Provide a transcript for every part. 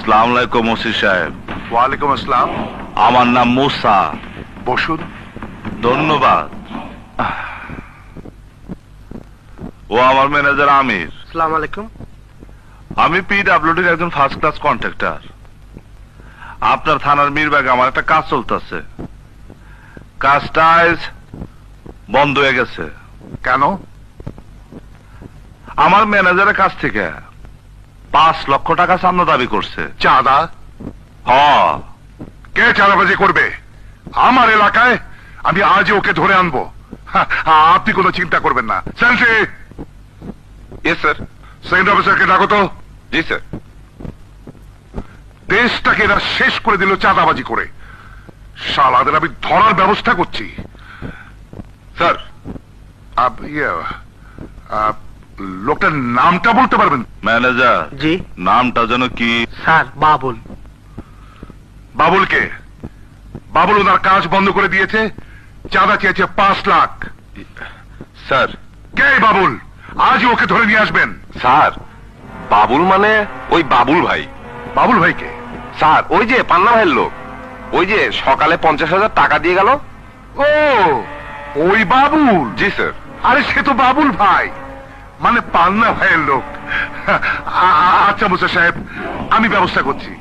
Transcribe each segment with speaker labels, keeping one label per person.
Speaker 1: আসসালামু আলাইকুম ওসি সাহেব।
Speaker 2: ওয়ালাইকুম আসসালাম।
Speaker 1: আমার নাম মুসা।
Speaker 2: বসুন।
Speaker 1: ধন্যবাদ। ও আমার ম্যানেজার আমির।
Speaker 3: আসসালামু আলাইকুম।
Speaker 1: আমি পিডব্লিউডির একজন ফার্স্ট ক্লাস কন্ট্রাক্টর। আপনার থানার মিরবাগে আমার একটা কাজ চলতেছে। কাজটা আজ বন্ধ হয়ে গেছে।
Speaker 2: কেন?
Speaker 1: আমার ম্যানেজারের কাছ থেকে 5 লক্ষ টাকা চাঁদা দাবি করছে।
Speaker 2: চাঁদা?
Speaker 1: হ।
Speaker 2: কে চাঁদাবাজি করবে আমার এলাকায়? আমি আজই ওকে ধরে আনবো। আপনি কোনো চিন্তা করবেন না। সেন্ট্রি।
Speaker 1: Yes sir.
Speaker 2: সেকেন্ড অফিসারকে ডাকো তো।
Speaker 1: জি স্যার।
Speaker 2: দেশটাকে এরা শেষ করে দিল চাঁদাবাজি করে। শালাদের আমি ধরার ব্যবস্থা করছি।
Speaker 1: স্যার।
Speaker 2: লোকটার নামটা বলতে পারবেন?
Speaker 1: ম্যানেজার।
Speaker 3: জি
Speaker 1: নামটা যেন কি?
Speaker 3: স্যার, বাবুল।
Speaker 2: বাবুলকে? বাবুল ওনার কাজ বন্ধ করে দিয়েছে, চাঁদা চেয়েছে 5 লাখ।
Speaker 1: স্যার।
Speaker 2: কে বাবুল? আজই ওকে ধরে নিয়ে আসবেন।
Speaker 4: স্যার, বাবুল মানে ওই বাবুল ভাই।
Speaker 2: বাবুল ভাইকে?
Speaker 4: স্যার, ওই যে পান্না ভাইয়ের লোক, ওই যে সকালে 50,000 টাকা দিয়ে গেল।
Speaker 2: ও, ওই বাবুল?
Speaker 4: জি স্যার।
Speaker 2: আরে সে তো বাবুল ভাই, মানে পান্না ভাইয়ের লোক। আচ্ছা মুসা সাহেব, আমি ব্যবস্থা করছি।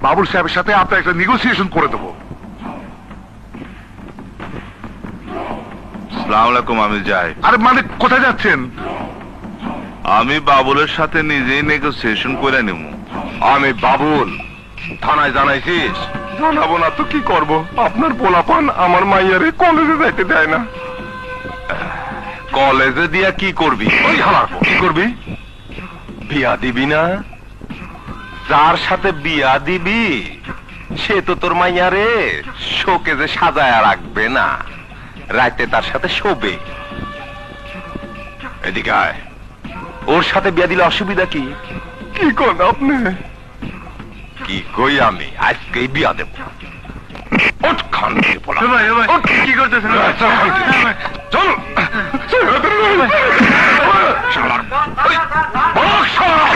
Speaker 2: বাবুল সাহেবের সাথে আপনার একটা নেগোসিয়েশন করে দেবো।
Speaker 1: আসসালামু আলাইকুম, আমি যাই।
Speaker 2: আরে মানে কোথায় যাচ্ছেন?
Speaker 1: আমি বাবুলের সাথে নিজেই নেগোসিয়েশন করে নেব।
Speaker 4: আমি বাবুল। থানায় জানাইছিস? জানাবো না তো কি করব, আপনার পোলাপান আমার মাইয়ারে কলেজে যাইতে দেয় না।
Speaker 1: কলেজে দিয়া কি করবি?
Speaker 4: ওই হালার পর কি করবি? বিয়া দিবি না? যার সাথে বিয়া দিবি সে তো তোর মাইয়ারে শোকেজে সাজায়া রাখবে না, রাতে তার সাথে শোবে। এদিকে আয়, ওর সাথে বিয়া দিলে অসুবিধা কি? কি কোন আপনি? কি কই আমি আজকেই বিয়া দেব। ওঠ খান থেকে পোলা। ওঠ।
Speaker 3: কি করতেছেন?
Speaker 4: চল। শালার ওই বড় শালা।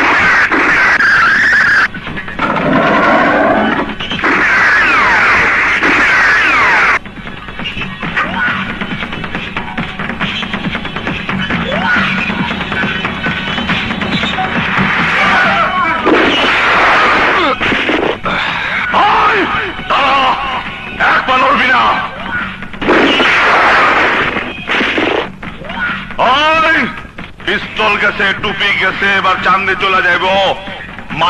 Speaker 1: পিস্তল গেছে, টুপি গেছে, এবার চান্দে চলে যাইব।